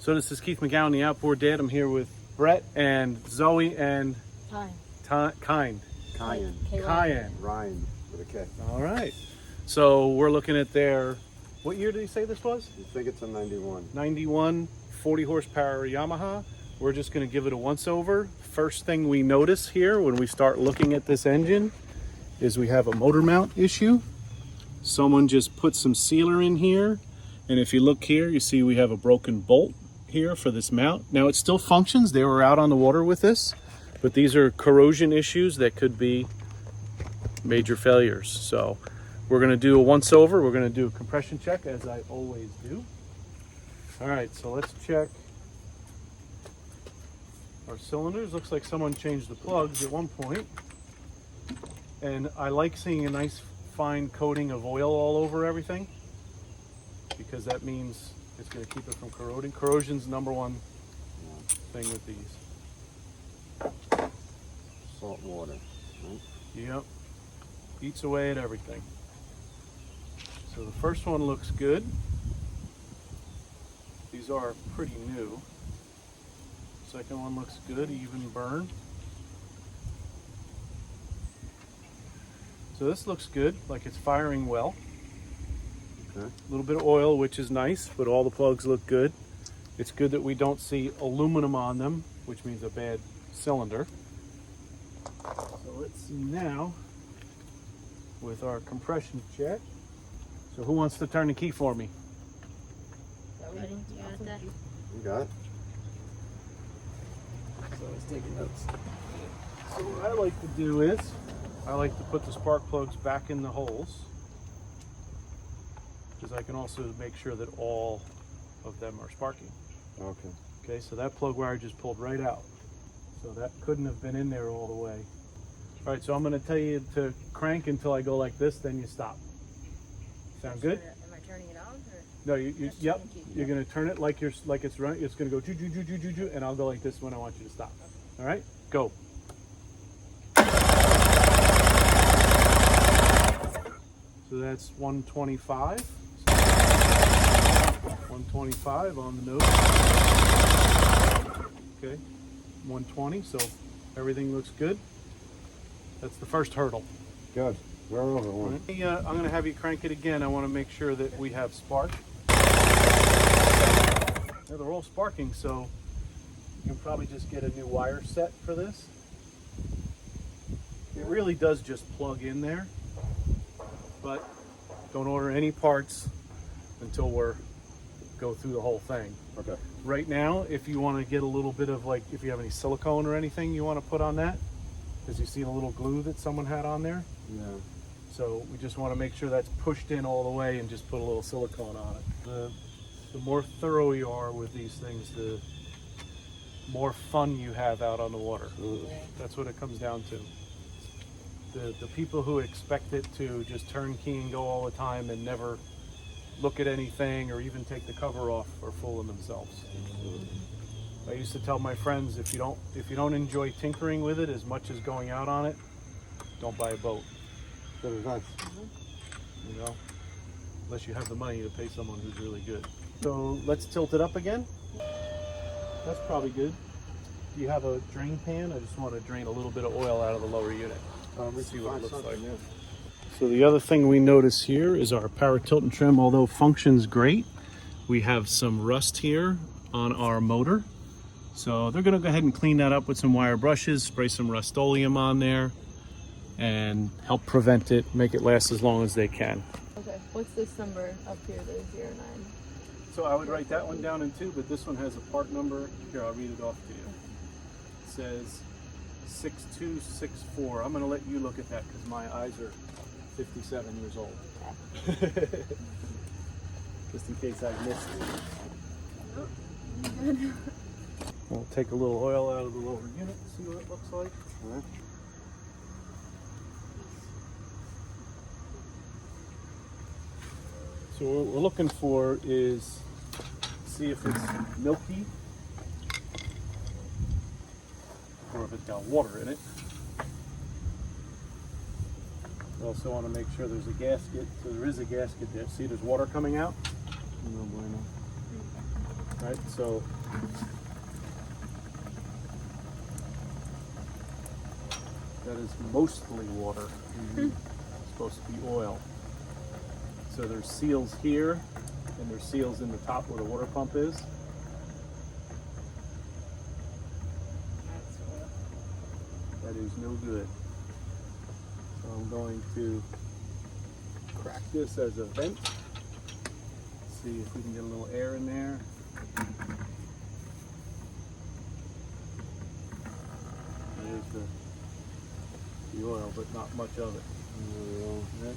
So this is Keith McGowan, the Outboard Dad. I'm here with Brett and Zoe and Kind. Ryan with a K. All right. So we're looking at their, what year did he say this was? I think it's a 91. 91 40 horsepower Yamaha. We're just going to give it a once over. First thing we notice here when we start looking at this engine is we have a motor mount issue. Someone just put some sealer in here. And if you look here, you see we have a broken bolt here for this mount. Now it still functions. They were out on the water with this, but these are corrosion issues that could be major failures. So we're going to do a once over. We're going to do a compression check as I always do. All right, so let's check our cylinders. Looks like someone changed the plugs at one point. And I like seeing a nice fine coating of oil all over everything, because that means it's going to keep it from corroding. Corrosion's number one thing with these. Salt water. Right? Yep. Eats away at everything. So the first one looks good. These are pretty new. Second one looks good, even burn. So this looks good, like it's firing well. Okay. A little bit of oil, which is nice, but all the plugs look good. It's good that we don't see aluminum on them, which means a bad cylinder. So let's see now with our compression check. So who wants to turn the key for me? Ready? You got that? You got it. So let's take notes. So what I like to do is, I like to put the spark plugs back in the holes, because I can also make sure that all of them are sparking. Okay. Okay, so that plug wire just pulled right out. So that couldn't have been in there all the way. All right, so I'm gonna tell you to crank until I go like this, then you stop. Sound good? Am I turning it on? Or No, you just yep. turning key? You're gonna turn it like it's running. It's gonna go ju ju ju ju ju ju, and I'll go like this when I want you to stop. All right, go. So that's 125. 125 on the nose. Okay, 120. So everything looks good. That's the first hurdle. Good. We're over one. Right. I'm going to have you crank it again. I want to make sure that we have spark. Yeah, they're all sparking, so you can probably just get a new wire set for this. It really does just plug in there, but don't order any parts until we're go through the whole thing. Okay. Right now, if you want to get a little bit of, like, if you have any silicone or anything you want to put on that, because you see a little glue that someone had on there. Yeah. So we just want to make sure that's pushed in all the way and just put a little silicone on it. The more thorough you are with these things, the more fun you have out on the water. That's what it comes down to. The people who expect it to just turn key and go all the time and never look at anything or even take the cover off are fooling themselves. I used to tell my friends, if you don't enjoy tinkering with it as much as going out on it, don't buy a boat. That was nice. You know, unless you have the money to pay someone who's really good. So let's tilt it up again. That's probably good. Do you have a drain pan? I just want to drain a little bit of oil out of the lower unit. Let's see what it looks like. Yeah. So the other thing we notice here is our power tilt and trim, although functions great, we have some rust here on our motor. So they're going to go ahead and clean that up with some wire brushes, spray some Rust-Oleum on there, and help prevent it, make it last as long as they can. Okay, what's this number up here, the 09? So I would write that one down in 2, but this one has a part number. Here, I'll read it off to you. It says 6264. I'm going to let you look at that because my eyes are 57 years old. Okay. Just in case I missed it. Oh, good. We'll take a little oil out of the lower unit and see what it looks like. All right. So what we're looking for is see if it's milky or if it's got water in it. We also want to make sure there's a gasket. So there is a gasket there. See, there's water coming out. No bueno. right? So that is mostly water. It's supposed to be oil. So there's seals here, and there's seals in the top where the water pump is. That's oil. That is no good. So I'm going to crack this as a vent. See if we can get a little air in there. There's the oil, but not much of it. Right?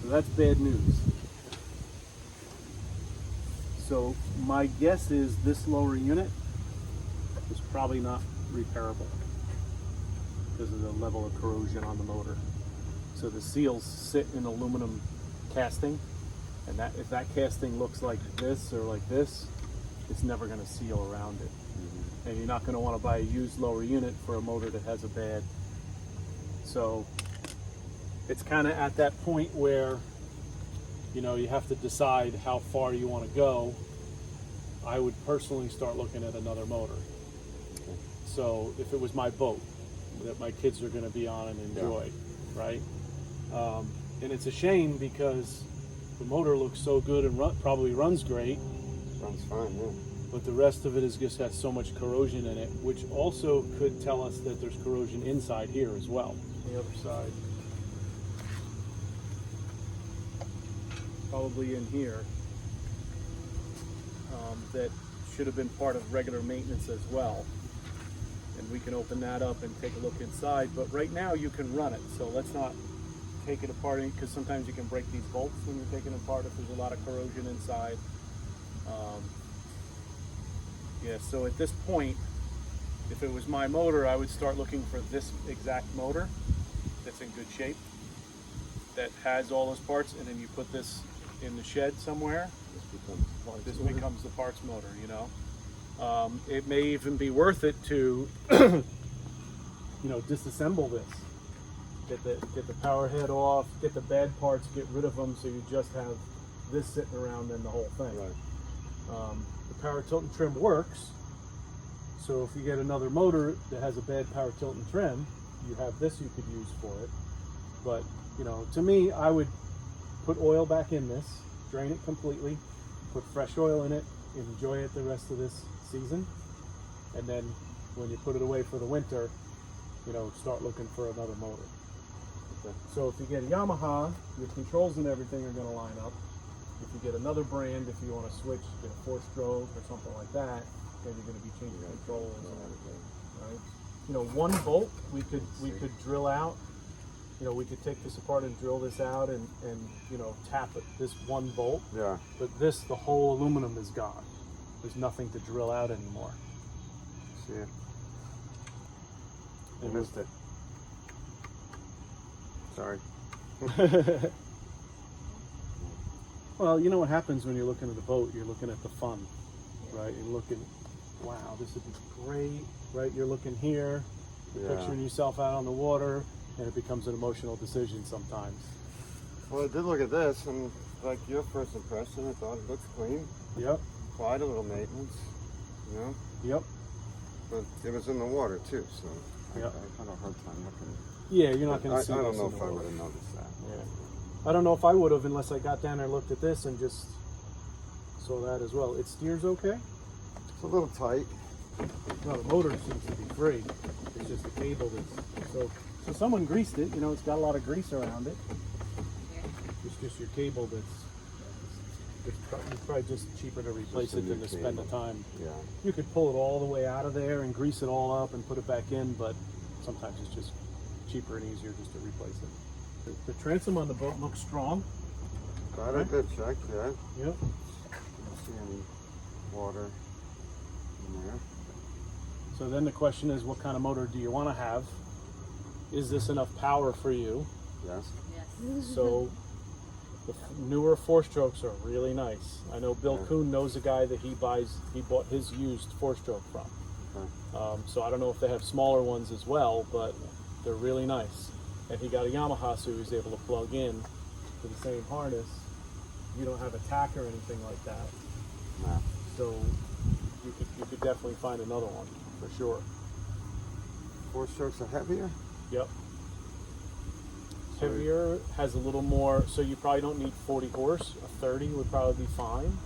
So that's bad news. So my guess is this lower unit is probably not repairable because of the level of corrosion on the motor. So the seals sit in aluminum casting, and that if that casting looks like this or like this, it's never going to seal around it. And you're not going to want to buy a used lower unit for a motor that has a bad. So it's kind of at that point where, you know, you have to decide how far you want to go. I would personally start looking at another motor. So if it was my boat that my kids are going to be on and enjoy, right? And it's a shame because the motor looks so good and probably runs great. Runs fine, yeah. But the rest of it is just has so much corrosion in it, which also could tell us that there's corrosion inside here as well. The other side. Probably in here. That should have been part of regular maintenance as well. And we can open that up and take a look inside. But right now you can run it, so let's not take it apart, because sometimes you can break these bolts when you're taking it apart if there's a lot of corrosion inside. Yeah, so at this point, if it was my motor, I would start looking for this exact motor that's in good shape, that has all those parts, and then you put this in the shed somewhere. This becomes the parts motor, you know. It may even be worth it to, you know, disassemble this. Get the power head off, get the bad parts, get rid of them, so you just have this sitting around in the whole thing. Right. The power tilt and trim works, so if you get another motor that has a bad power tilt and trim, you have this you could use for it. But, you know, to me, I would put oil back in this, drain it completely, put fresh oil in it, enjoy it the rest of this season, and then when you put it away for the winter, you know, start looking for another motor. Okay. So if you get a Yamaha, your controls and everything are going to line up. If you get another brand, if you want to switch, get a 4-stroke or something like that, then you're going to be changing controls and everything, right? You know, one bolt we could drill out. You know, we could take this apart and drill this out and you know, tap it, this one bolt. Yeah. But this, the whole aluminum is gone. There's nothing to drill out anymore. See it. I And missed it. Sorry. Well, you know what happens when you're looking at a boat? You're looking at the fun, right? You're looking, wow, this would be great, right? You're looking here, you're Yeah. picturing yourself out on the water, and it becomes an emotional decision sometimes. Well, I did look at this, and like your first impression, I thought it looks clean. Yep, Quite a little maintenance, you know. yep. But it was in the water too, so Yep. I had a hard time looking. Yeah, you're not I going to see don't this know in the if I water. would have noticed that. Yeah. I don't know if I would have unless I got down there and looked at this and just saw that as well. It steers okay. It's a little tight. No, the motor seems to be free. It's just the cable that's so someone greased it. You know, it's got a lot of grease around it. It's just your cable it's probably just cheaper to replace Just a it than new to spend the cable. time. Yeah. You could pull it all the way out of there and grease it all up and put it back in, but sometimes it's just cheaper and easier just to replace it. The transom on the boat looks strong. Got a good check, yeah. Yep. Don't see any water in there. So then the question is, what kind of motor do you want to have? Is this enough power for you? Yes. Yes. So the newer 4-strokes are really nice. I know Bill Yeah. Kuhn knows a guy that he bought his used 4-stroke from. Okay. So I don't know if they have smaller ones as well, but they're really nice. And he got a Yamaha, so he was able to plug in to the same harness. You don't have a tack or anything like that. Nah. So you could definitely find another one for sure. 4-strokes are heavier? Yep. So- Heavier, has a little more, so you probably don't need 40 horse. A 30 would probably be fine.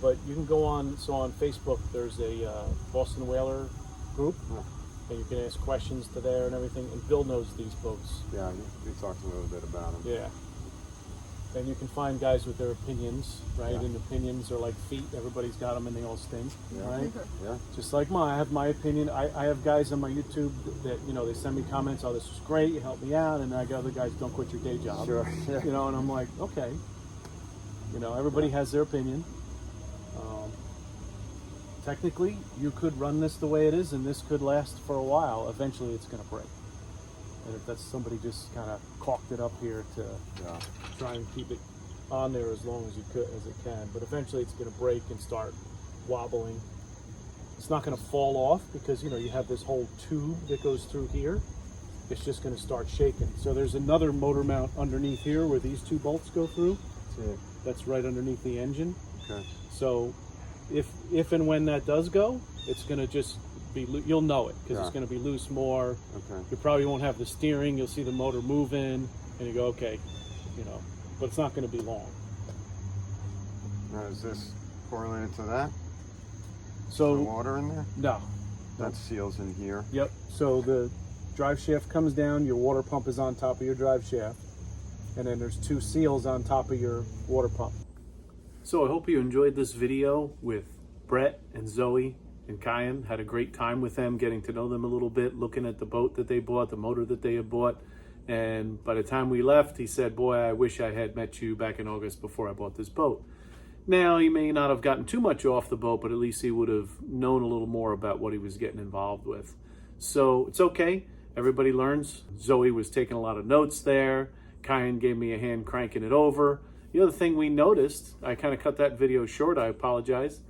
But you can go on, so on Facebook, there's a Boston Whaler group, Huh. and you can ask questions to there and everything. And Bill knows these boats. Yeah, we talked a little bit about them. Yeah. And you can find guys with their opinions, right? Yeah. And opinions are like feet. Everybody's got them and they all stink, Yeah. right? Yeah. Just like mine, I have my opinion. I have guys on my YouTube that, you know, they send me comments, oh, this was great, you helped me out. And I got other guys, don't quit your day job. Sure. Yeah. You know, and I'm like, okay. You know, everybody has their opinion. Technically, you could run this the way it is and this could last for a while. Eventually, it's going to break. And if that's somebody just kind of caulked it up here to Yeah. try and keep it on there as long as it can, but eventually it's going to break and start wobbling. It's not going to fall off because, you know, you have this whole tube that goes through here. It's just going to start shaking. So there's another motor mount underneath here where these two bolts go through. See it. That's right underneath the engine. Okay. So if and when that does go, it's going to just be, you'll know it because Yeah. it's going to be loose more. Okay. You probably won't have the steering. You'll see the motor moving and you go, okay, you know, but it's not going to be long. Now, is this correlated to that? The So water in there? no. That seals in here. Yep. So the drive shaft comes down, your water pump is on top of your drive shaft, and then there's two seals on top of your water pump. So I hope you enjoyed this video with Brett and Zoe and Kyan. Had a great time with them, getting to know them a little bit, looking at the boat that they bought, the motor that they had bought. And by the time we left, he said, boy, I wish I had met you back in August before I bought this boat. Now, he may not have gotten too much off the boat, but at least he would have known a little more about what he was getting involved with. So it's okay. Everybody learns. Zoe was taking a lot of notes there. Kyan gave me a hand cranking it over. The other thing we noticed, I kind of cut that video short, I apologize.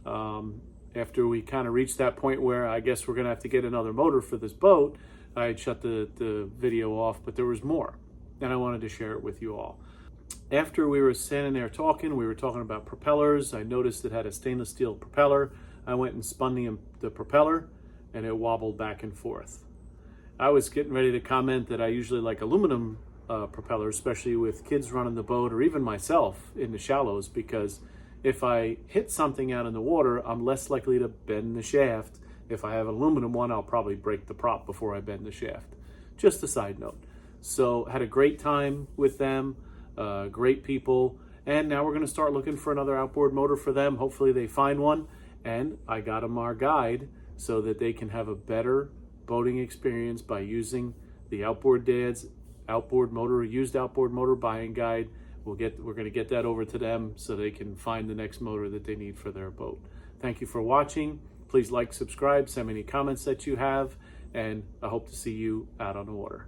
After we kind of reached that point where I guess we're going to have to get another motor for this boat, I had shut the video off, but there was more. And I wanted to share it with you all. After we were standing there talking, we were talking about propellers. I noticed it had a stainless steel propeller. I went and spun the propeller, and it wobbled back and forth. I was getting ready to comment that I usually like aluminum propellers, especially with kids running the boat or even myself in the shallows, because if I hit something out in the water, I'm less likely to bend the shaft. If I have an aluminum one, I'll probably break the prop before I bend the shaft. Just a side note. So had a great time with them, great people, and now we're going to start looking for another outboard motor for them. Hopefully they find one, and I got them our guide so that they can have a better boating experience by using the Outboard Dad's outboard motor, used outboard motor buying guide. We're going to get that over to them so they can find the next motor that they need for their boat. Thank you for watching. Please like, subscribe, send me any comments that you have, and I hope to see you out on the water.